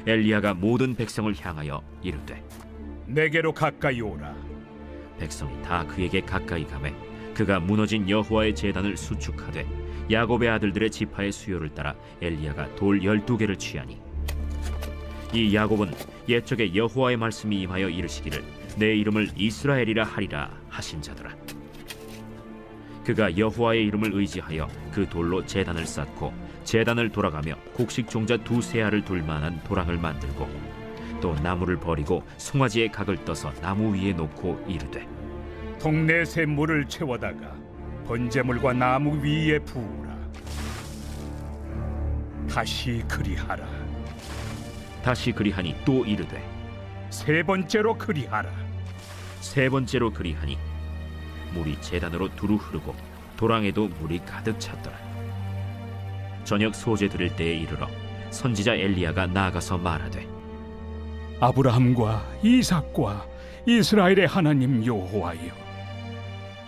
엘리야가 모든 백성을 향하여 이르되 내게로 가까이 오라. 백성이 다 그에게 가까이 가매 그가 무너진 여호와의 제단을 수축하되 야곱의 아들들의 지파의 수요를 따라 엘리야가 돌 12개를 취하니 이 야곱은 옛적에 여호와의 말씀이 임하여 이르시기를 내 이름을 이스라엘이라 하리라 하신 자더라. 그가 여호와의 이름을 의지하여 그 돌로 제단을 쌓고 제단을 돌아가며 곡식 종자 2세알을 둘 만한 도랑을 만들고 또 나무를 버리고 송아지의 각을 떠서 나무 위에 놓고 이르되 동네 샘물을 채워다가 번제물과 나무 위에 부으라. 다시 그리하라. 다시 그리하니 또 이르되 세 번째로 그리하라. 세 번째로 그리하니 물이 제단으로 두루 흐르고 도랑에도 물이 가득 찼더라. 저녁 소제 드릴 때에 이르러 선지자 엘리야가 나아가서 말하되 아브라함과 이삭과 이스라엘의 하나님 여호와여,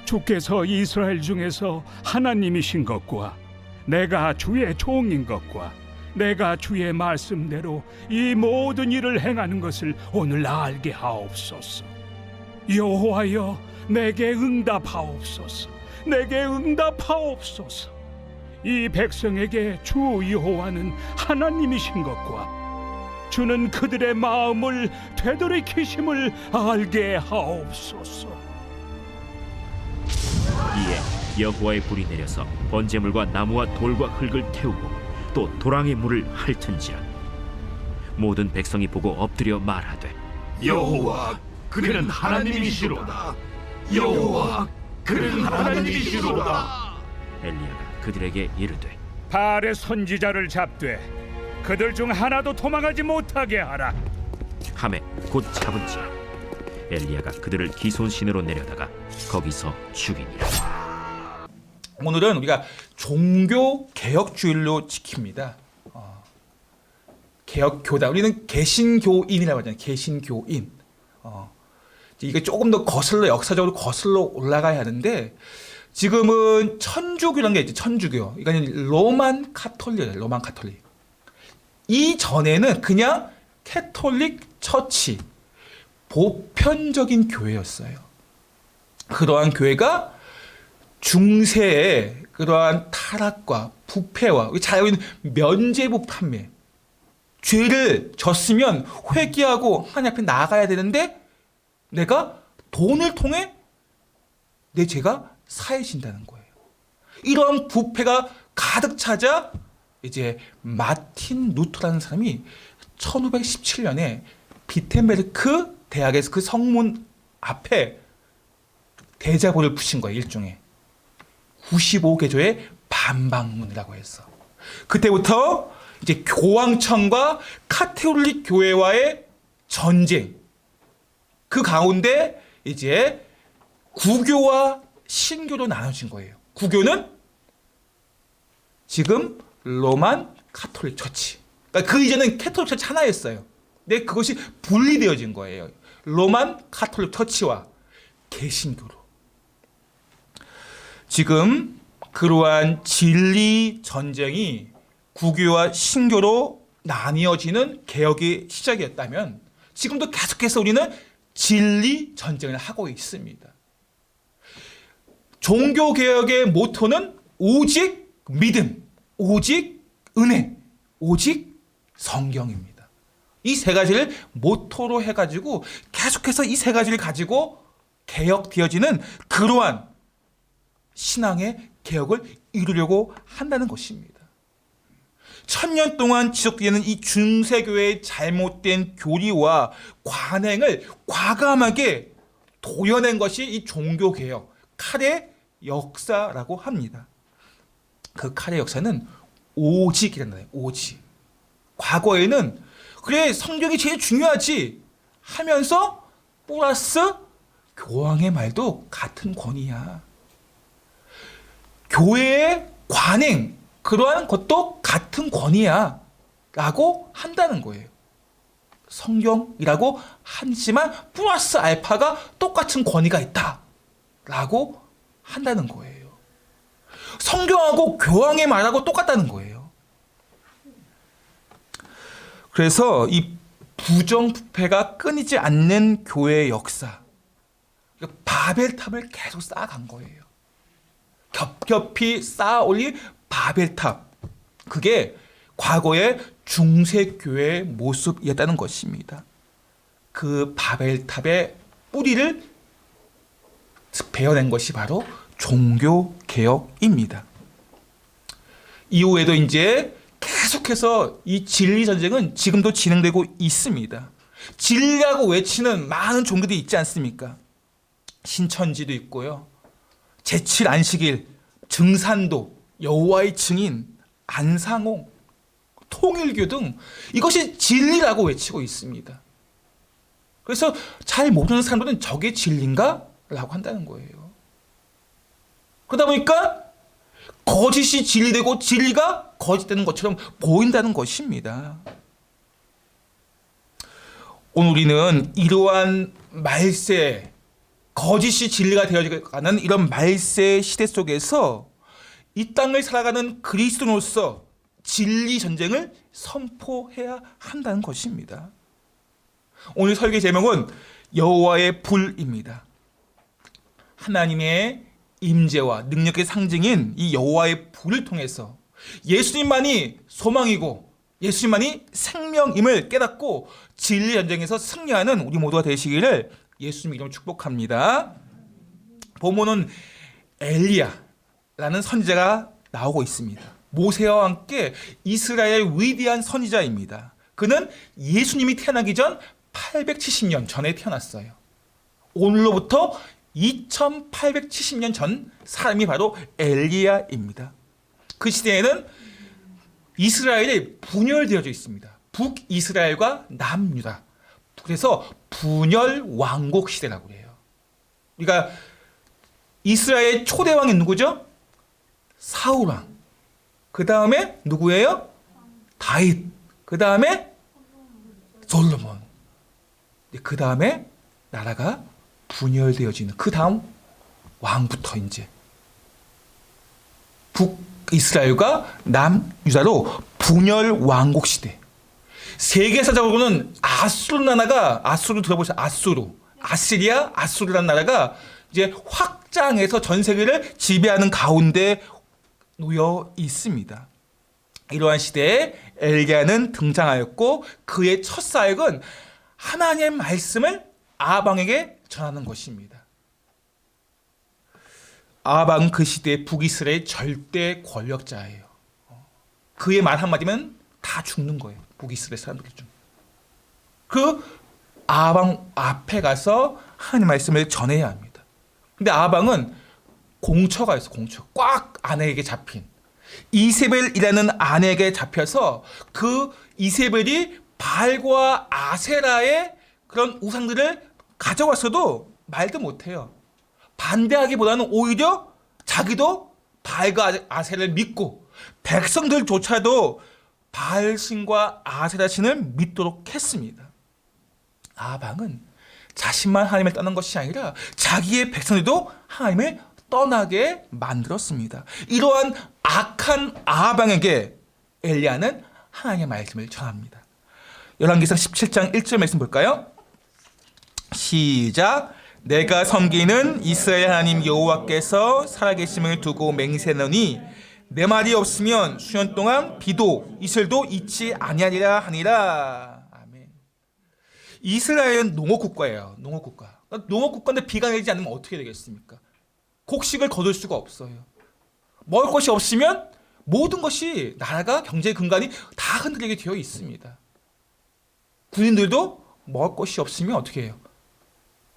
주께서 이스라엘 중에서 하나님이신 것과 내가 주의 종인 것과 내가 주의 말씀대로 이 모든 일을 행하는 것을 오늘 알게 하옵소서. 여호와여, 내게 응답하옵소서. 내게 응답하옵소서. 이 백성에게 주 여호와는 하나님이신 것과 주는 그들의 마음을 되돌이키심을 알게 하옵소서. 이에 여호와의 불이 내려서 번제물과 나무와 돌과 흙을 태우고 또 도랑의 물을 핥은지라. 모든 백성이 보고 엎드려 말하되 여호와 그는 하나님이시로다. 여호와 그는 하나님이시로다. 엘리야가 그들에게 이르되 바알의 선지자를 잡되 그들 중 하나도 도망하지 못하게 하라. 하매 곧 잡은지라. 엘리야가 그들을 기손신으로 내려다가 거기서 죽이니라. 오늘은 우리가 종교 개혁주일로 지킵니다. 개혁교다. 우리는 개신교인이라고 하잖아요. 개신교인. 이게 조금 더 역사적으로 거슬러 올라가야 하는데 지금은 천주교라는 게 있죠. 천주교. 이거는 로만 카톨릭이에요. 로만 카톨릭. 이전에는 그냥 캐톨릭 처치, 보편적인 교회였어요. 그러한 교회가 중세의 그러한 타락과 부패와 잘 알고 있는 면죄부 판매, 죄를 졌으면 회개하고 하나님 앞에 나아가야 되는데 내가 돈을 통해 내 죄가 사해진다는 거예요. 이런 부패가 가득 차자 이제 마틴 루터라는 사람이 1517년에 비텐베르크 대학에서 그 성문 앞에 대자보를 붙인 거예요. 일종의 95개조의 반박문이라고 해서 그때부터 이제 교황청과 카톨릭 교회와의 전쟁, 그 가운데 이제 구교와 신교로 나눠진 거예요. 구교는 지금 로만 카톨릭 처치. 그러니까 그 이전엔 캐톨릭 처치 하나였어요. 근데 그것이 분리되어진 거예요. 로만 카톨릭 처치와 개신교로. 지금 그러한 진리 전쟁이 구교와 신교로 나뉘어지는 개혁의 시작이었다면 지금도 계속해서 우리는 진리 전쟁을 하고 있습니다. 종교개혁의 모토는 오직 믿음, 오직 은혜, 오직 성경입니다. 이 세 가지를 모토로 해가지고 계속해서 이 세 가지를 가지고 개혁되어지는 그러한 신앙의 개혁을 이루려고 한다는 것입니다. 1000년 동안 지속되는 이 중세교회의 잘못된 교리와 관행을 과감하게 도려낸 것이 이 종교개혁, 칼의 역사라고 합니다. 그 칼의 역사는 오직이라는 거예요. 오직. 과거에는 그래 성경이 제일 중요하지 하면서 플러스 교황의 말도 같은 권위야. 교회의 관행, 그러한 것도 같은 권위야 라고 한다는 거예요. 성경이라고 하지만 플러스 알파가 똑같은 권위가 있다 라고 한다는 거예요. 성경하고 교황의 말하고 똑같다는 거예요. 그래서 이 부정부패가 끊이지 않는 교회의 역사, 바벨탑을 계속 쌓아간 거예요. 겹겹이 쌓아 올린 바벨탑, 그게 과거의 중세교회의 모습이었다는 것입니다. 그 바벨탑의 뿌리를 베어낸 것이 바로 종교개혁입니다. 이후에도 이제 계속해서 이 진리 전쟁은 지금도 진행되고 있습니다. 진리라고 외치는 많은 종교들이 있지 않습니까? 신천지도 있고요. 제7 안식일, 증산도, 여호와의 증인, 안상홍, 통일교 등 이것이 진리라고 외치고 있습니다. 그래서 잘 모르는 사람들은 저게 진리인가? 라고 한다는 거예요. 그러다 보니까 거짓이 진리되고 진리가 거짓되는 것처럼 보인다는 것입니다. 오늘 우리는 이러한 말세, 거짓이 진리가 되어가는 이런 말세 시대 속에서 이 땅을 살아가는 그리스도인으로서 진리 전쟁을 선포해야 한다는 것입니다. 오늘 설계 제목은 여호와의 불입니다. 하나님의 임재와 능력의 상징인 이 여호와의 불을 통해서 예수님만이 소망이고 예수님만이 생명임을 깨닫고 진리 전쟁에서 승리하는 우리 모두가 되시기를 예수님 이름으로 축복합니다. 본문은 엘리야라는 선지자가 나오고 있습니다. 모세와 함께 이스라엘 위대한 선지자입니다. 그는 예수님이 태어나기 전 870년 전에 태어났어요. 오늘로부터 2870년 전 사람이 바로 엘리야입니다. 그 시대에는 이스라엘이 분열되어져 있습니다. 북이스라엘과 남유다. 그래서 분열 왕국 시대라고 해요. 우리가 이스라엘 초대 왕이 누구죠? 사울 왕. 그 다음에 누구예요? 다윗. 그 다음에 솔로몬. 그 다음에 나라가 분열되어지는 그 다음 왕부터 이제 북이스라엘과 남유다로 분열 왕국 시대. 세계사적으로는 아수르 나라가, 아수르 들어보세요. 아시리아, 아수르라는 나라가 이제 확장해서 전 세계를 지배하는 가운데 놓여 있습니다. 이러한 시대에 엘리야는 등장하였고 그의 첫 사역은 하나님의 말씀을 아방에게 전하는 것입니다. 아방은 그 시대의 북이스라엘의 절대 권력자예요. 그의 말 한마디면 다 죽는 거예요. 북이스라엘 사람들 중. 그 아방 앞에 가서 하나님 말씀을 전해야 합니다. 근데 아방은 공처가 있어. 공처. 꽉 아내에게 잡힌. 이세벨이라는 아내에게 잡혀서 그 이세벨이 바알과 아세라의 그런 우상들을 가져왔어도 말도 못해요. 반대하기보다는 오히려 자기도 바알과 아세라를 믿고 백성들조차도 바알 신과 아세라 신을 믿도록 했습니다. 아방은 자신만 하나님을 떠난 것이 아니라 자기의 백성들도 하나님을 떠나게 만들었습니다. 이러한 악한 아방에게 엘리야는 하나님의 말씀을 전합니다. 열왕기상 17장 1절 말씀 볼까요? 시작. 내가 섬기는 이스라엘 하나님 여호와께서 살아계심을 두고 맹세하노니 내 말이 없으면 수년 동안 비도 이슬도 있지 아니하리라 하니라. 아멘. 이스라엘은 농업국가예요. 농업국가. 농업국가인데 비가 내리지 않으면 어떻게 되겠습니까? 곡식을 거둘 수가 없어요. 먹을 것이 없으면 모든 것이 나라가 경제 근간이 다 흔들리게 되어 있습니다. 군인들도 먹을 것이 없으면 어떻게 해요?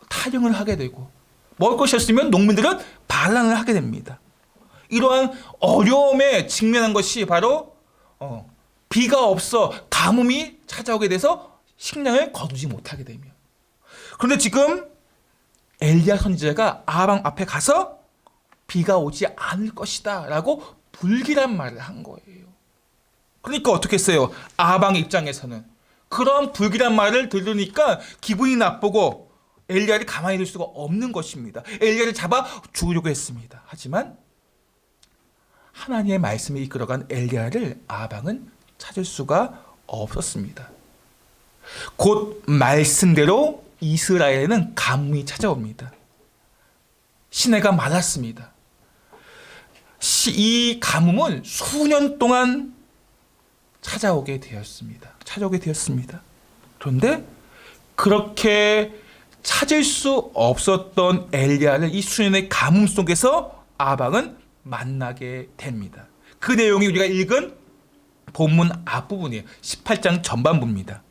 탈영을 하게 되고 먹을 것이 없으면 농민들은 반란을 하게 됩니다. 이러한 어려움에 직면한 것이 바로 비가 없어 가뭄이 찾아오게 돼서 식량을 거두지 못하게 되며 그런데 지금 엘리야 선지자가 아방 앞에 가서 비가 오지 않을 것이다 라고 불길한 말을 한 거예요. 그러니까 어떻게 했어요? 아방 입장에서는 그런 불길한 말을 들으니까 기분이 나쁘고 엘리야를 가만히 둘 수가 없는 것입니다. 엘리야를 잡아 죽이려고 했습니다. 하지만 하나님의 말씀에 이끌어간 엘리야를 아방은 찾을 수가 없었습니다. 곧 말씀대로 이스라엘에는 가뭄이 찾아옵니다. 시내가 말랐습니다. 이 가뭄은 수년 동안 찾아오게 되었습니다. 그런데 그렇게 찾을 수 없었던 엘리야를 이 수년의 가뭄 속에서 아방은 만나게 됩니다. 그 내용이 우리가 읽은 본문 앞부분이에요. 18장 전반부입니다.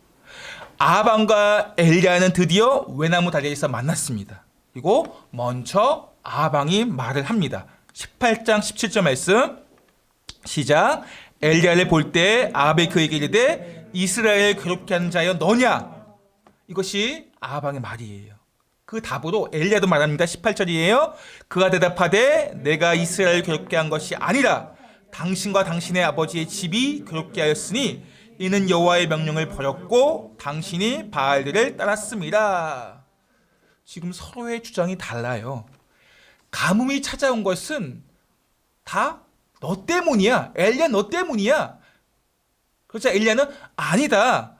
아방과 엘리야는 드디어 외나무 다리에서 만났습니다. 그리고 먼저 아방이 말을 합니다. 18장 17절 말씀 시작. 엘리야를 볼 때 아합이 그에게 이르되 이스라엘 괴롭게 하는 자여 너냐? 이것이 아방의 말이에요. 그 답으로 엘리야도 말합니다. 18절이에요. 그가 대답하되 내가 이스라엘 괴롭게 한 것이 아니라 당신과 당신의 아버지의 집이 괴롭게 하였으니 이는 여호와의 명령을 버렸고 당신이 바알들을 따랐습니다. 지금 서로의 주장이 달라요. 가뭄이 찾아온 것은 다 너 때문이야. 엘리야 너 때문이야. 그러자 엘리야는 아니다.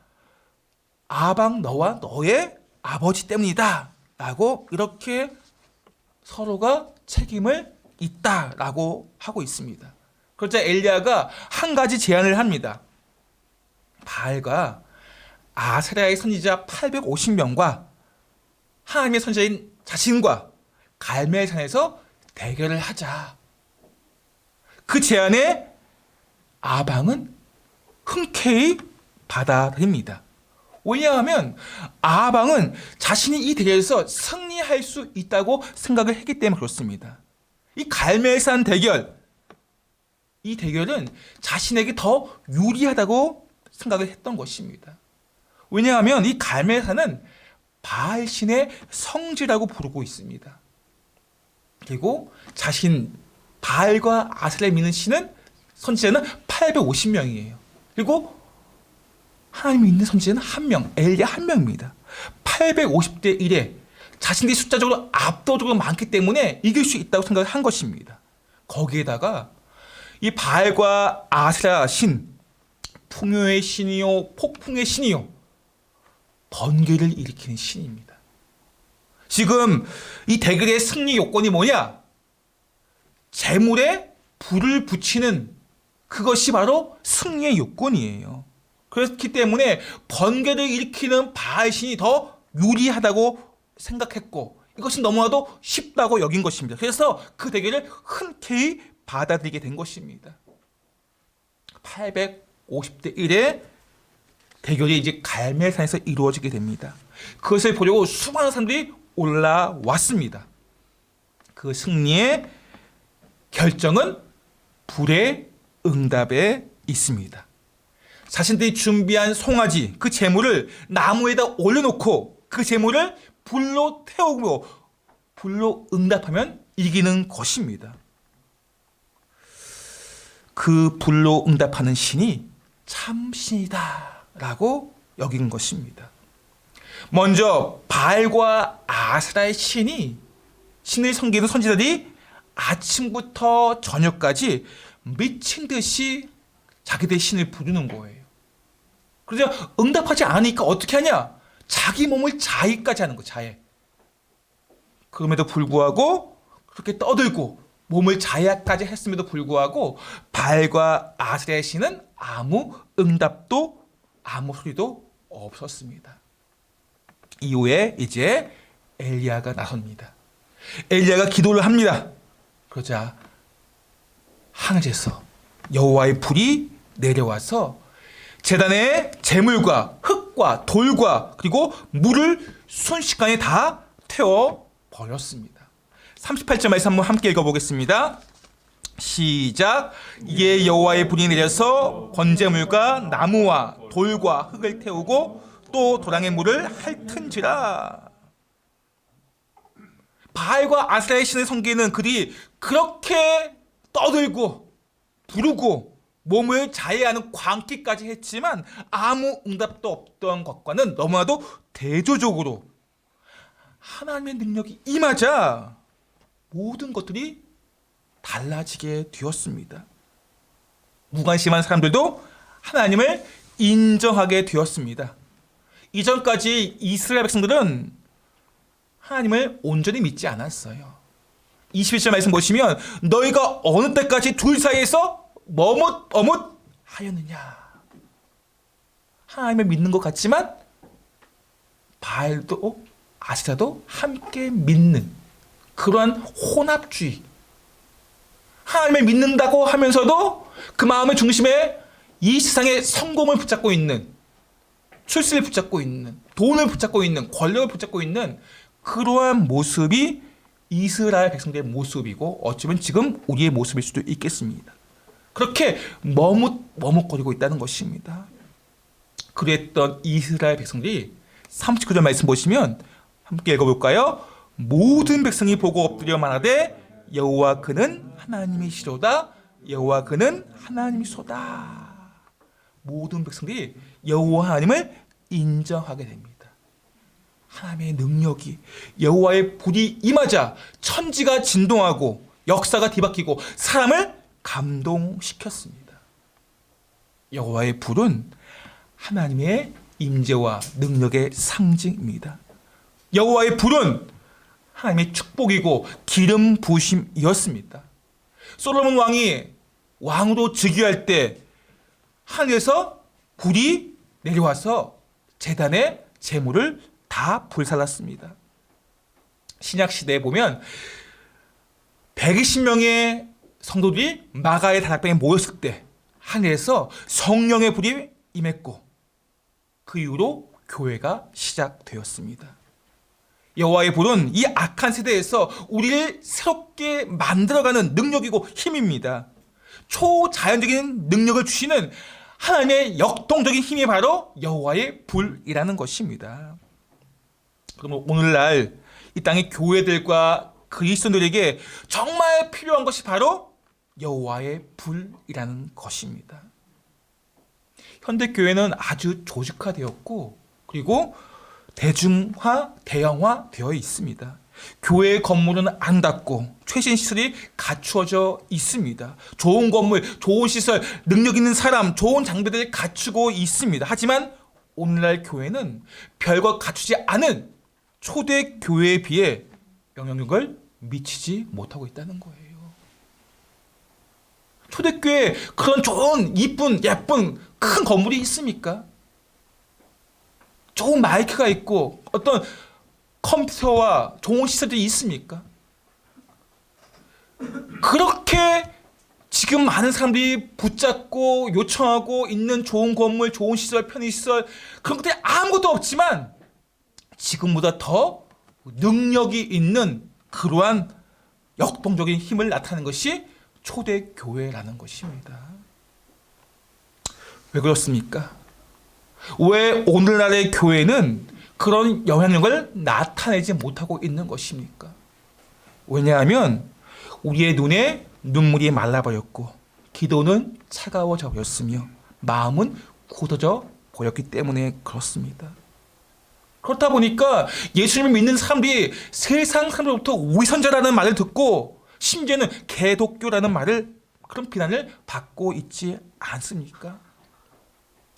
아방 너와 너의 아버지 때문이다. 라고 이렇게 서로가 책임을 있다라고 하고 있습니다. 그러자 엘리야가 한 가지 제안을 합니다. 바알과 아세라의 선지자 850명과 하나님의 선지자인 자신과 갈멜산에서 대결을 하자. 그 제안에 아방은 흔쾌히 받아들입니다. 왜냐하면 아방은 자신이 이 대결에서 승리할 수 있다고 생각을 했기 때문에 그렇습니다. 이 갈멜산 대결, 이 대결은 자신에게 더 유리하다고 생각을 했던 것입니다. 왜냐하면 이 갈멜산은 바알신의 성지라고 부르고 있습니다. 그리고 자신 바알과 아세라를 믿는 신은 선지자는 850명이에요. 그리고 하나님이 믿는 선지자는 한 명, 엘리야 한 명입니다. 850대 1에 자신들이 숫자적으로 압도적으로 많기 때문에 이길 수 있다고 생각을 한 것입니다. 거기에다가 이 바알과 아세라 신, 풍요의 신이요, 폭풍의 신이요, 번개를 일으키는 신입니다. 지금 이 대결의 승리 요건이 뭐냐? 재물에 불을 붙이는 그것이 바로 승리의 요건이에요. 그렇기 때문에 번개를 일으키는 바알 신이 더 유리하다고 생각했고 이것이 너무나도 쉽다고 여긴 것입니다. 그래서 그 대결을 흔쾌히 받아들이게 된 것입니다. 850대 1의 대결이 이제 갈멜산에서 이루어지게 됩니다. 그것을 보려고 수많은 사람들이 올라왔습니다. 그 승리의 결정은 불의 응답에 있습니다. 자신들이 준비한 송아지, 그 제물을 나무에다 올려놓고 그 제물을 불로 태우고 불로 응답하면 이기는 것입니다. 그 불로 응답하는 신이 참신이다 라고 여긴 것입니다. 먼저 바알과 아세라의 신을 섬기는 선지자들이 아침부터 저녁까지 미친 듯이 자기들 신을 부르는 거예요. 그래서 응답하지 않으니까 어떻게 하냐? 자기 몸을 자해까지 하는 거예요. 자해. 그럼에도 불구하고 그렇게 떠들고 몸을 자해까지 했음에도 불구하고 바알과 아세라의 신은 아무 응답도 아무 소리도 없었습니다. 이후에 이제 엘리야가 나섭니다. 엘리야가 기도를 합니다. 그러자 하늘에서 여호와의 불이 내려와서 제단의 재물과 흙과 돌과 그리고 물을 순식간에 다 태워 버렸습니다. 38절 말씀 한번 함께 읽어보겠습니다. 시작. 이에 여호와의 불이 내려서 번제물과 나무와 돌과 흙을 태우고 또 도랑의 물을 핥은지라. 바알과 아세라의 신을 섬기는 그들이 그렇게 떠들고 부르고 몸을 자해하는 광기까지 했지만 아무 응답도 없던 것과는 너무나도 대조적으로 하나님의 능력이 임하자 모든 것들이 달라지게 되었습니다. 무관심한 사람들도 하나님을 인정하게 되었습니다. 이전까지 이스라엘 백성들은 하나님을 온전히 믿지 않았어요. 21절 말씀 보시면 너희가 어느 때까지 둘 사이에서 머뭇하였느냐. 하나님을 믿는 것 같지만 바알도 아세라도 함께 믿는 그러한 혼합주의. 하나님을 믿는다고 하면서도 그 마음의 중심에 이 세상의 성공을 붙잡고 있는, 출세를 붙잡고 있는, 돈을 붙잡고 있는, 권력을 붙잡고 있는 그러한 모습이 이스라엘 백성들의 모습이고 어쩌면 지금 우리의 모습일 수도 있겠습니다. 그렇게 머뭇거리고 있다는 것입니다. 그랬던 이스라엘 백성들이 39절 말씀 보시면 함께 읽어볼까요? 모든 백성이 보고 엎드려 말하되 여호와 그는 하나님이시로다. 여호와 그는 하나님이시로다. 모든 백성들이 여호와 하나님을 인정하게 됩니다. 하나님의 능력이, 여호와의 불이 임하자 천지가 진동하고 역사가 뒤바뀌고 사람을 감동시켰습니다. 여호와의 불은 하나님의 임재와 능력의 상징입니다. 여호와의 불은 하나님의 축복이고 기름 부으심이었습니다. 솔로몬 왕이 왕으로 즉위할 때 하늘에서 불이 내려와서 제단의 제물을 다 불살랐습니다. 신약 시대에 보면 120명의 성도들이 마가의 다락방에 모였을 때 하늘에서 성령의 불이 임했고 그 이후로 교회가 시작되었습니다. 여호와의 불은 이 악한 세대에서 우리를 새롭게 만들어가는 능력이고 힘입니다. 초자연적인 능력을 주시는 하나님의 역동적인 힘이 바로 여호와의 불이라는 것입니다. 그럼 오늘날 이 땅의 교회들과 그리스도인들에게 정말 필요한 것이 바로 여호와의 불이라는 것입니다. 현대 교회는 아주 조직화되었고 그리고 대중화, 대형화 되어 있습니다. 교회 건물은 아름답고 최신 시설이 갖추어져 있습니다. 좋은 건물, 좋은 시설, 능력 있는 사람, 좋은 장비들을 갖추고 있습니다. 하지만 오늘날 교회는 별것 갖추지 않은 초대 교회에 비해 영향력을 미치지 못하고 있다는 거예요. 초대교회에 그런 좋은, 이쁜, 예쁜 큰 건물이 있습니까? 좋은 마이크가 있고 어떤 컴퓨터와 좋은 시설들이 있습니까? 그렇게 지금 많은 사람들이 붙잡고 요청하고 있는 좋은 건물, 좋은 시설, 편의시설 그런 것들이 아무것도 없지만 지금보다 더 능력이 있는 그러한 역동적인 힘을 나타내는 것이 초대교회라는 것입니다. 왜 그렇습니까? 왜 오늘날의 교회는 그런 영향력을 나타내지 못하고 있는 것입니까? 왜냐하면 우리의 눈에 눈물이 말라버렸고 기도는 차가워져 버렸으며 마음은 굳어져 버렸기 때문에 그렇습니다. 그렇다 보니까 예수님을 믿는 사람들이 세상 사람들로부터 위선자라는 말을 듣고 심지어는 개독교라는 말을 그런 비난을 받고 있지 않습니까?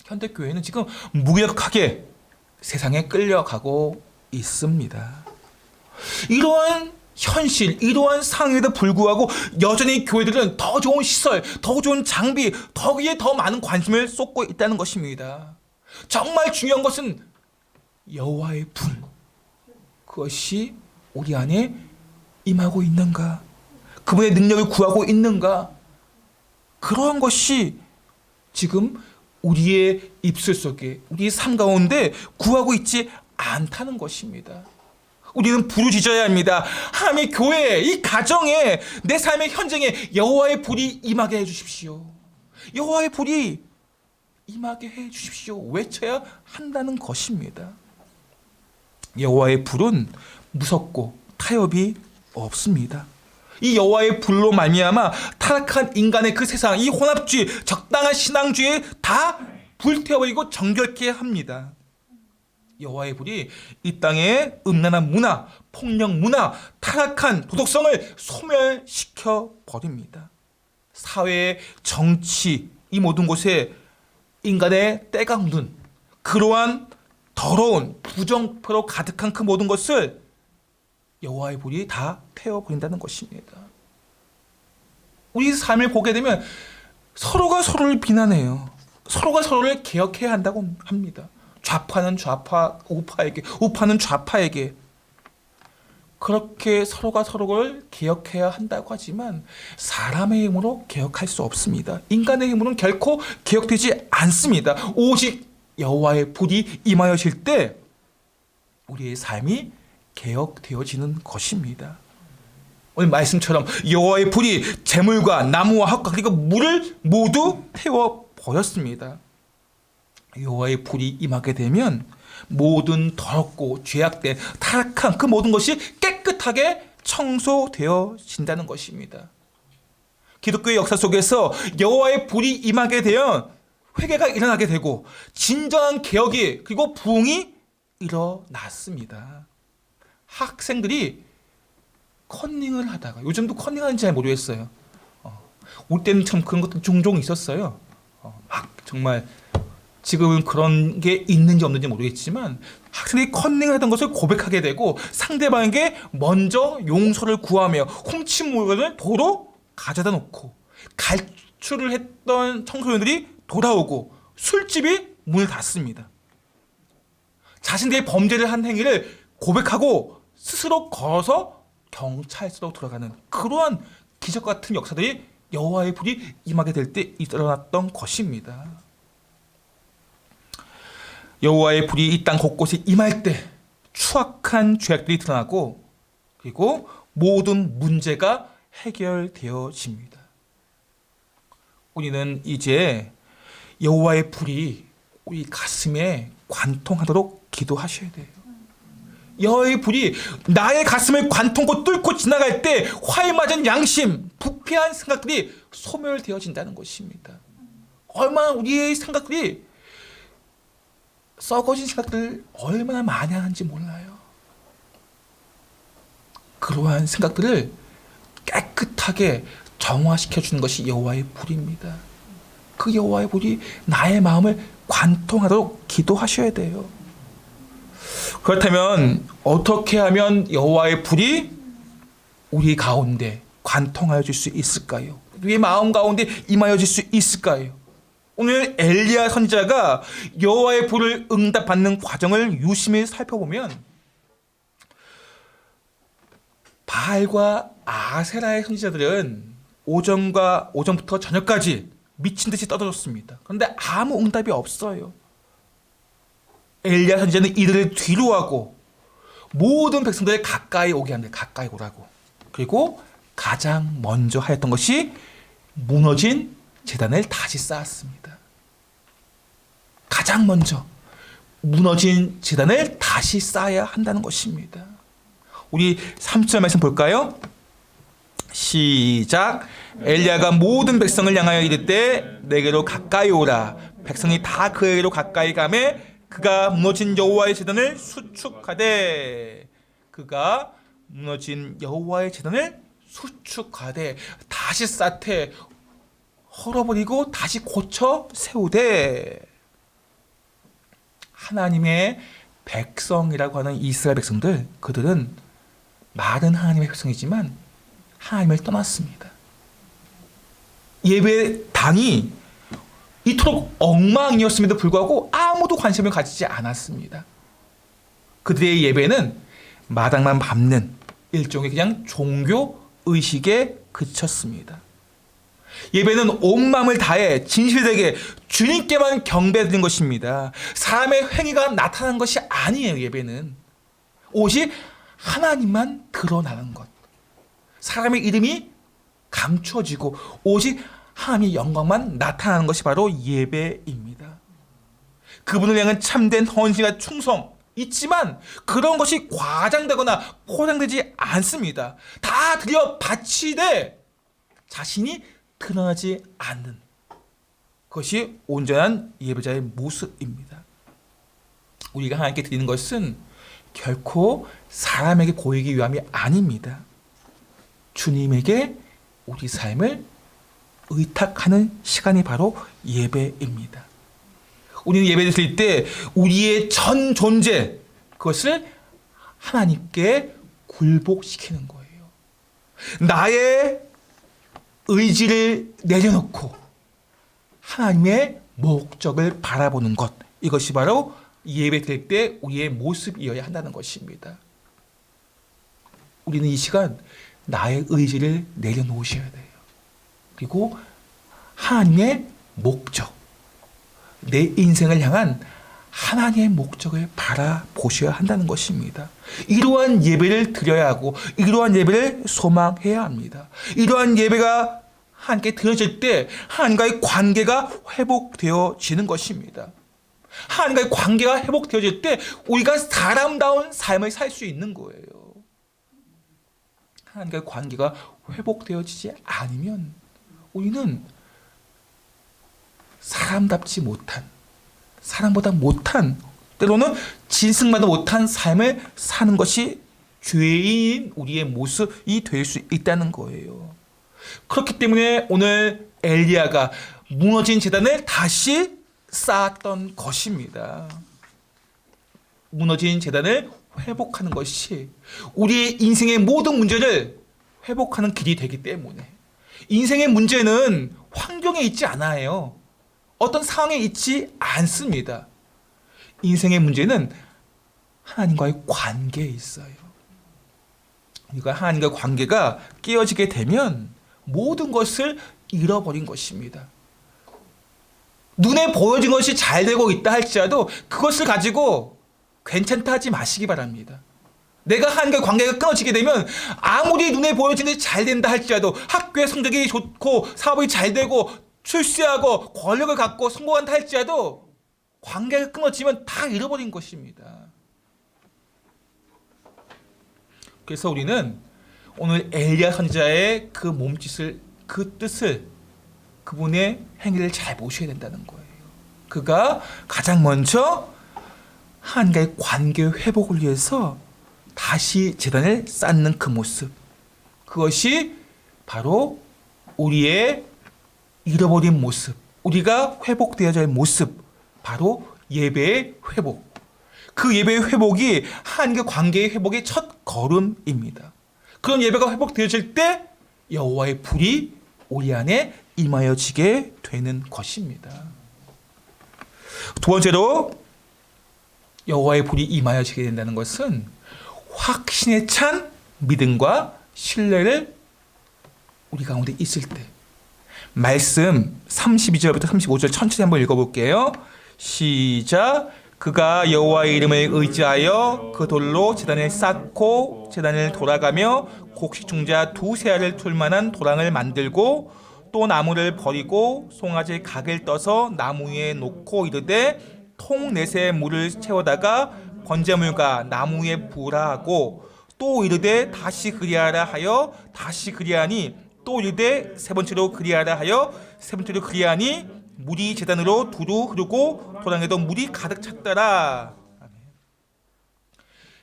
현대교회는 지금 무력하게 세상에 끌려가고 있습니다. 이러한 현실, 이러한 상황에도 불구하고 여전히 교회들은 더 좋은 시설, 더 좋은 장비, 거기에 더 많은 관심을 쏟고 있다는 것입니다. 정말 중요한 것은 여호와의 불, 그것이 우리 안에 임하고 있는가? 그분의 능력을 구하고 있는가? 그러한 것이 지금 우리의 입술 속에, 우리의 삶 가운데 구하고 있지 않다는 것입니다. 우리는 부르짖어야 합니다. 하나님의 교회에, 이 가정에, 내 삶의 현장에 여호와의 불이 임하게 해주십시오. 여호와의 불이 임하게 해주십시오. 외쳐야 한다는 것입니다. 여호와의 불은 무섭고 타협이 없습니다. 이 여호와의 불로 말미암아 타락한 인간의 그 세상, 이 혼합주의, 적당한 신앙주의 다 불태워버리고 정결케 합니다. 여호와의 불이 이 땅의 음란한 문화, 폭력 문화, 타락한 도덕성을 소멸시켜 버립니다. 사회, 정치, 이 모든 곳에 인간의 때가 묻은 그러한 더러운 부정표로 가득한 그 모든 것을 여호와의 불이 다 태워버린다는 것입니다. 우리 삶을 보게 되면 서로가 서로를 비난해요. 서로가 서로를 개혁해야 한다고 합니다. 좌파는 좌파, 우파에게, 우파는 좌파에게. 그렇게 서로가 서로를 개혁해야 한다고 하지만 사람의 힘으로 개혁할 수 없습니다. 인간의 힘으로는 결코 개혁되지 않습니다. 오직 여호와의 불이 임하여질 때 우리의 삶이 개혁되어지는 것입니다. 오늘 말씀처럼 여호와의 불이 재물과 나무와 흙과 그리고 물을 모두 태워버렸습니다. 여호와의 불이 임하게 되면 모든 더럽고 죄악된 타락한 그 모든 것이 깨끗하게 청소되어진다는 것입니다. 기독교의 역사 속에서 여호와의 불이 임하게 되면 회개가 일어나게 되고 진정한 개혁이 그리고 부흥이 일어났습니다. 학생들이 컨닝을 하다가 요즘도 컨닝하는지 잘 모르겠어요. 올 때는 참 그런 것도 종종 있었어요. 막 정말 지금은 그런 게 있는지 없는지 모르겠지만 학생들이 컨닝을 하던 것을 고백하게 되고 상대방에게 먼저 용서를 구하며 훔친 물건을 도로 가져다 놓고 갈출을 했던 청소년들이 돌아오고 술집이 문을 닫습니다. 자신들이 범죄를 한 행위를 고백하고 스스로 걸어서 경찰서로 들어가는 그러한 기적 같은 역사들이 여호와의 불이 임하게 될 때 일어났던 것입니다. 여호와의 불이 이 땅 곳곳에 임할 때 추악한 죄악들이 드러나고 그리고 모든 문제가 해결되어집니다. 우리는 이제 여호와의 불이 우리 가슴에 관통하도록 기도하셔야 돼요. 여호와의 불이 나의 가슴을 관통고 뚫고 지나갈 때 화에 맞은 양심, 부패한 생각들이 소멸되어진다는 것입니다. 얼마나 우리의 생각들이 썩어진 생각들 얼마나 많이 하는지 몰라요. 그러한 생각들을 깨끗하게 정화시켜주는 것이 여호와의 불입니다. 그 여호와의 불이 나의 마음을 관통하도록 기도하셔야 돼요. 그렇다면 어떻게 하면 여호와의 불이 우리 가운데 관통하여질 수 있을까요? 우리의 마음 가운데 임하여질 수 있을까요? 오늘 엘리야 선지자가 여호와의 불을 응답받는 과정을 유심히 살펴보면 바알과 아세라의 선지자들은 오전부터 저녁까지 미친 듯이 떠들었습니다. 그런데 아무 응답이 없어요. 엘리야 선지자는 이들을 뒤로하고 모든 백성들을 가까이 오게 하는데 가까이 오라고. 그리고 가장 먼저 하였던 것이 무너진 제단을 다시 쌓았습니다. 가장 먼저 무너진 제단을 다시 쌓아야 한다는 것입니다. 우리 3절 말씀 볼까요? 시작. 엘리야가 모든 백성을 향하여 이르되 내게로 가까이 오라. 백성이 다 그에게로 가까이 가매 그가 무너진 여호와의 제단을 수축하되 그가 무너진 여호와의 제단을 수축하되 다시 쌓되 헐어버리고 다시 고쳐 세우되. 하나님의 백성이라고 하는 이스라엘 백성들, 그들은 말은 하나님의 백성이지만 하나님을 떠났습니다. 예배당이 이토록 엉망이었음에도 불구하고 아무도 관심을 가지지 않았습니다. 그들의 예배는 마당만 밟는 일종의 그냥 종교 의식에 그쳤습니다. 예배는 온 마음을 다해 진실되게 주님께만 경배드리는 것입니다. 사람의 행위가 나타난 것이 아니에요. 예배는 오직 하나님만 드러나는 것, 사람의 이름이 감춰지고 오직 하나님의 영광만 나타나는 것이 바로 예배입니다. 그분을 향한 참된 헌신과 충성 있지만 그런 것이 과장되거나 포장되지 않습니다. 다 드려 바치되 자신이 드러나지 않는 것이 온전한 예배자의 모습입니다. 우리가 하나님께 드리는 것은 결코 사람에게 보이기 위함이 아닙니다. 주님에게 우리 삶을 의탁하는 시간이 바로 예배입니다. 우리는 예배를 드릴 때 우리의 전 존재, 그것을 하나님께 굴복시키는 거예요. 나의 의지를 내려놓고 하나님의 목적을 바라보는 것, 이것이 바로 예배 드릴 때 우리의 모습이어야 한다는 것입니다. 우리는 이 시간 나의 의지를 내려놓으셔야 돼요. 그리고 하나님의 목적, 내 인생을 향한 하나님의 목적을 바라보셔야 한다는 것입니다. 이러한 예배를 드려야 하고 이러한 예배를 소망해야 합니다. 이러한 예배가 하나님께 드려질 때 하나님과의 관계가 회복되어지는 것입니다. 하나님과의 관계가 회복되어질 때 우리가 사람다운 삶을 살 수 있는 거예요. 하나님과의 관계가 회복되어지지 않으면 우리는 사람답지 못한, 사람보다 못한, 때로는 진승마다 못한 삶을 사는 것이 죄인 우리의 모습이 될 수 있다는 거예요. 그렇기 때문에 오늘 엘리야가 무너진 제단을 다시 쌓았던 것입니다. 무너진 제단을 회복하는 것이 우리의 인생의 모든 문제를 회복하는 길이 되기 때문에, 인생의 문제는 환경에 있지 않아요. 어떤 상황에 있지 않습니다. 인생의 문제는 하나님과의 관계에 있어요. 그러니까 하나님과의 관계가 깨어지게 되면 모든 것을 잃어버린 것입니다. 눈에 보여진 것이 잘 되고 있다 할지라도 그것을 가지고 괜찮다 하지 마시기 바랍니다. 내가 하나님과의 관계가 끊어지게 되면 아무리 눈에 보여지는 것이 잘 된다 할지라도 학교의 성적이 좋고 사업이 잘 되고 출세하고 권력을 갖고 성공한다 할지라도 관계가 끊어지면 다 잃어버린 것입니다. 그래서 우리는 오늘 엘리야 선지자의 그 몸짓을, 그 뜻을, 그분의 행위를 잘 보셔야 된다는 거예요. 그가 가장 먼저 하나님과의 관계 회복을 위해서 다시 제단을 쌓는 그 모습, 그것이 바로 우리의 잃어버린 모습, 우리가 회복되어야 할 모습, 바로 예배의 회복. 그 예배의 회복이 하나님과 관계의 회복의 첫 걸음입니다. 그런 예배가 회복되어질 때 여호와의 불이 우리 안에 임하여지게 되는 것입니다. 두 번째로 여호와의 불이 임하여지게 된다는 것은 확신에 찬 믿음과 신뢰를 우리 가운데 있을 때. 말씀 32절부터 35절 천천히 한번 읽어볼게요. 시작. 그가 여호와의 이름을 의지하여 그 돌로 제단을 쌓고 제단을 돌아가며 곡식종자 두세 알을 틀 만한 도랑을 만들고 또 나무를 버리고 송아지 각을 떠서 나무 위에 놓고 이르되 통 넷에 물을 채워다가 번제물과 나무 위에 부으라 하고 또 이르되 다시 그리하라 하여 다시 그리하니 또 이르되 세 번째로 그리하라 하여 세 번째로 그리하니 물이 제단으로 두루 흐르고 도랑에도 물이 가득 찼더라.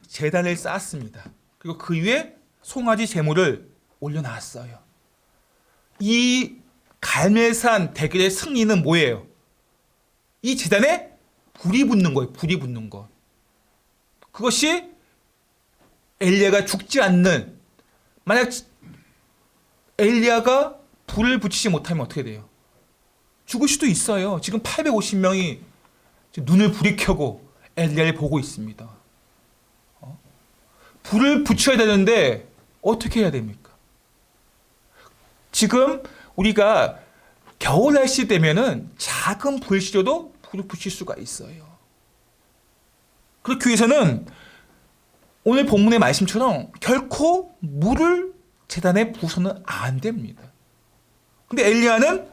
제단을 쌓았습니다. 그리고 그 위에 송아지 제물을 올려놨어요. 이 갈멜산 대결의 승리는 뭐예요? 이 제단에 불이 붙는 거예요. 불이 붙는 것. 그것이 엘리야가 죽지 않는, 만약 엘리야가 불을 붙이지 못하면 어떻게 돼요? 죽을 수도 있어요. 지금 850명이 눈을 부리켜고 엘리야를 보고 있습니다. 불을 붙여야 되는데 어떻게 해야 됩니까? 지금 우리가 겨울 날씨 되면은 작은 불씨로도 불을 붙일 수가 있어요. 그렇기 위해서는 오늘 본문의 말씀처럼 결코 물을 제단에 부어서는 안 됩니다. 근데 엘리야는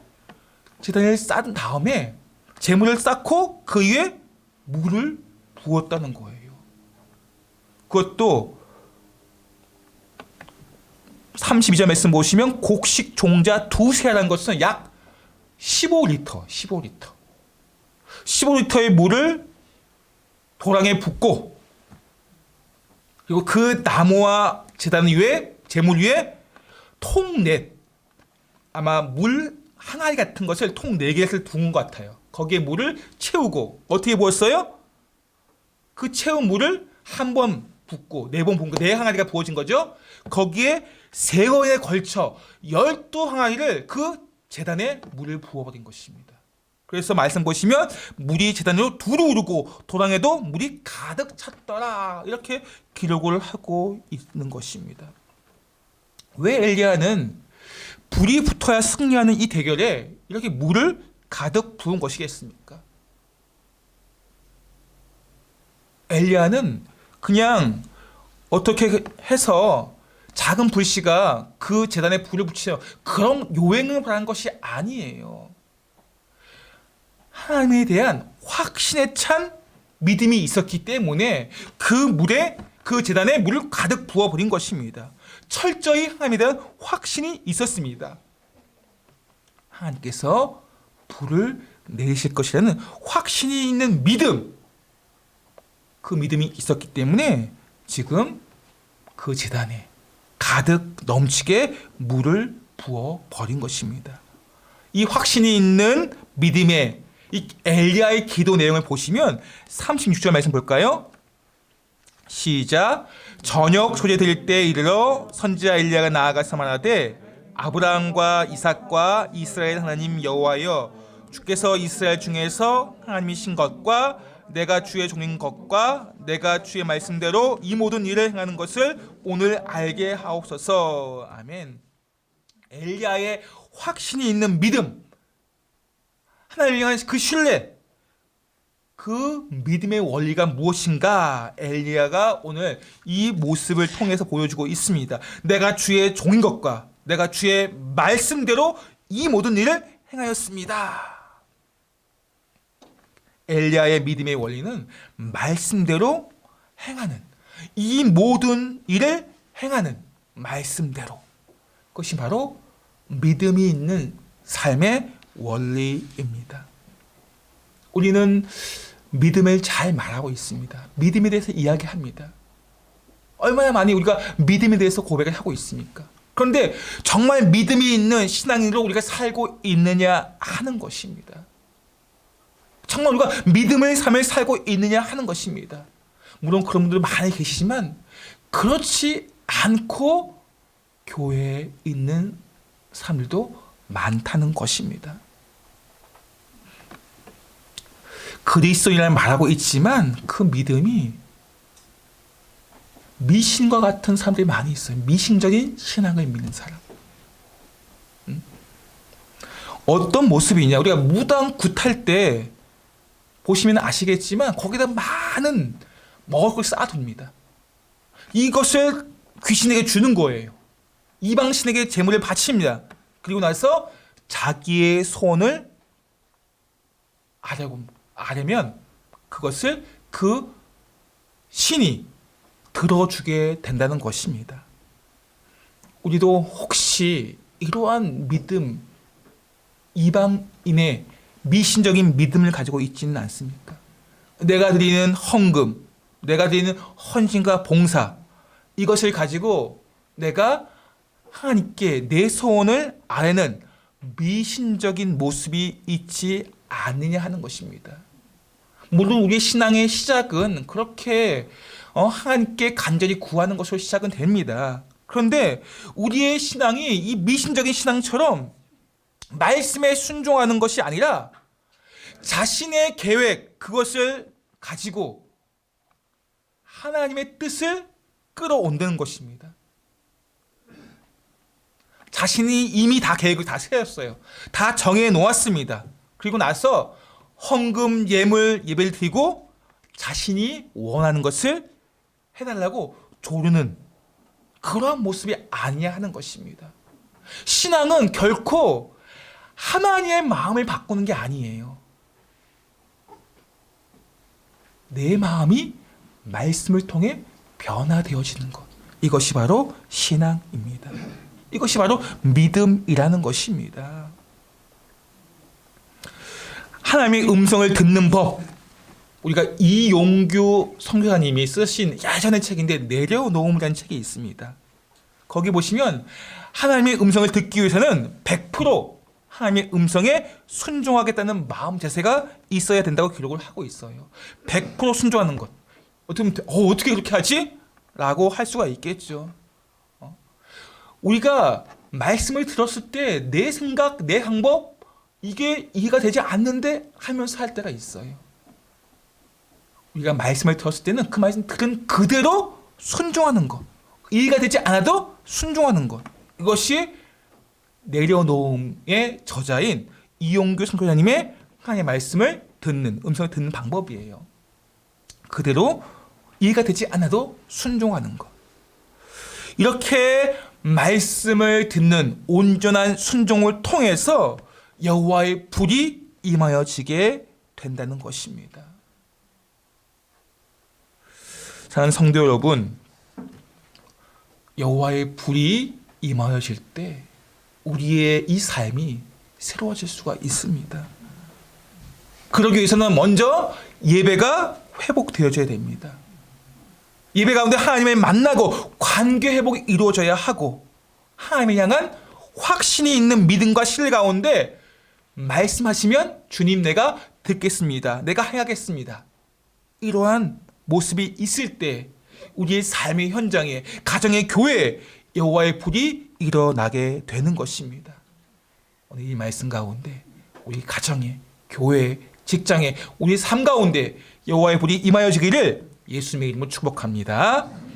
제단을 쌓은 다음에 제물을 쌓고 그 위에 물을 부었다는 거예요. 그것도 32절 말씀 보시면 곡식 종자 두세 알이라는 것은 약 15리터의 물을 도랑에 붓고 그리고 그 나무와 제단 위에 제물 위에 통넷, 아마 물 항아리 같은 것을 통 4개를 두은 것 같아요. 거기에 물을 채우고 어떻게 부었어요? 그 채운 물을 한 번 붓고 네 번 붓고 네 항아리가 부어진 거죠. 거기에 세 번에 걸쳐 12항아리를 그 제단에 물을 부어버린 것입니다. 그래서 말씀 보시면 물이 제단으로 두루 오르고 도랑에도 물이 가득 찼더라 이렇게 기록을 하고 있는 것입니다. 왜 엘리야는 불이 붙어야 승리하는 이 대결에 이렇게 물을 가득 부은 것이겠습니까? 엘리야는 그냥 어떻게 해서 작은 불씨가 그 제단에 불을 붙이려 그런 요행을 바란 것이 아니에요. 하나님에 대한 확신에 찬 믿음이 있었기 때문에 그 물에 그 제단에 물을 가득 부어버린 것입니다. 철저히 하나님에 대한 확신이 있었습니다. 하나님께서 불을 내리실 것이라는 확신이 있는 믿음, 그 믿음이 있었기 때문에 지금 그 제단에 가득 넘치게 물을 부어 버린 것입니다. 이 확신이 있는 믿음의 이 엘리야의 기도 내용을 보시면 36절 말씀 볼까요? 시작. 저녁 소재 드릴 때 이르러 선지자 엘리야가 나아가서 말하되 아브라함과 이삭과 이스라엘 하나님 여호와여 주께서 이스라엘 중에서 하나님이신 것과 내가 주의 종인 것과 내가 주의 말씀대로 이 모든 일을 행하는 것을 오늘 알게 하옵소서. 아멘. 엘리야의 확신이 있는 믿음, 하나님을 향한 그 신뢰, 그 믿음의 원리가 무엇인가 엘리야가 오늘 이 모습을 통해서 보여주고 있습니다. 내가 주의 종인 것과 내가 주의 말씀대로 이 모든 일을 행하였습니다. 엘리야의 믿음의 원리는 말씀대로 행하는, 이 모든 일을 행하는 말씀대로, 그것이 바로 믿음이 있는 삶의 원리입니다. 우리는 믿음을 잘 말하고 있습니다. 믿음에 대해서 이야기합니다. 얼마나 많이 우리가 믿음에 대해서 고백을 하고 있습니까? 그런데 정말 믿음이 있는 신앙인으로 우리가 살고 있느냐 하는 것입니다. 정말 우리가 믿음의 삶을 살고 있느냐 하는 것입니다. 물론 그런 분들 많이 계시지만 그렇지 않고 교회에 있는 사람들도 많다는 것입니다. 그리스도인이라는 말하고 있지만 그 믿음이 미신과 같은 사람들이 많이 있어요. 미신적인 신앙을 믿는 사람. 어떤 모습이냐? 우리가 무당 굿할 때 보시면 아시겠지만 거기다 많은 먹을 걸 쌓아둡니다. 이것을 귀신에게 주는 거예요. 이방신에게 제물을 바칩니다. 그리고 나서 자기의 소원을 아려면 그것을 그 신이 들어주게 된다는 것입니다. 우리도 혹시 이러한 믿음, 이방인의 미신적인 믿음을 가지고 있지는 않습니까? 내가 드리는 헌금, 내가 드리는 헌신과 봉사, 이것을 가지고 내가 하나님께 내 소원을 아뢰는 미신적인 모습이 있지 않느냐 하는 것입니다. 물론 우리의 신앙의 시작은 그렇게 하나님께 간절히 구하는 것으로 시작은 됩니다. 그런데 우리의 신앙이 이 미신적인 신앙처럼 말씀에 순종하는 것이 아니라 자신의 계획, 그것을 가지고 하나님의 뜻을 끌어온다는 것입니다. 자신이 이미 다 계획을 다 세웠어요. 다 정해 놓았습니다. 그리고 나서 헌금, 예물, 예배를 드리고 자신이 원하는 것을 해달라고 조르는 그러한 모습이 아니야 하는 것입니다. 신앙은 결코 하나님의 마음을 바꾸는 게 아니에요. 내 마음이 말씀을 통해 변화되어지는 것. 이것이 바로 신앙입니다. 이것이 바로 믿음이라는 것입니다. 하나님의 음성을 듣는 법. 우리가 이용규 선교사님이 쓰신 예전의 책인데 내려놓음이라는 책이 있습니다. 거기 보시면 하나님의 음성을 듣기 위해서는 100% 하나님의 음성에 순종하겠다는 마음 자세가 있어야 된다고 기록을 하고 있어요. 100% 순종하는 것. 어떻게 그렇게 하지? 라고 할 수가 있겠죠. 우리가 말씀을 들었을 때 내 생각, 내 방법 이게 이해가 되지 않는데 하면서 할 때가 있어요. 우리가 말씀을 들었을 때는 그 말씀 들은 그대로 순종하는 것. 이해가 되지 않아도 순종하는 것. 이것이 내려놓음의 저자인 이용규 선교사님의 하나님의 말씀을 듣는, 음성을 듣는 방법이에요. 그대로 이해가 되지 않아도 순종하는 것. 이렇게 말씀을 듣는 온전한 순종을 통해서 여호와의 불이 임하여지게 된다는 것입니다. 사랑하는 성도 여러분, 여호와의 불이 임하여질 때 우리의 이 삶이 새로워질 수가 있습니다. 그러기 위해서는 먼저 예배가 회복되어져야 됩니다. 예배 가운데 하나님을 만나고 관계 회복이 이루어져야 하고 하나님을 향한 확신이 있는 믿음과 신뢰 가운데 말씀하시면 주님 내가 듣겠습니다. 내가 행하겠습니다. 이러한 모습이 있을 때 우리의 삶의 현장에, 가정의 교회에 여호와의 불이 일어나게 되는 것입니다. 오늘 이 말씀 가운데 우리 가정에, 교회에, 직장에, 우리 삶 가운데 여호와의 불이 임하여지기를 예수님의 이름으로 축복합니다.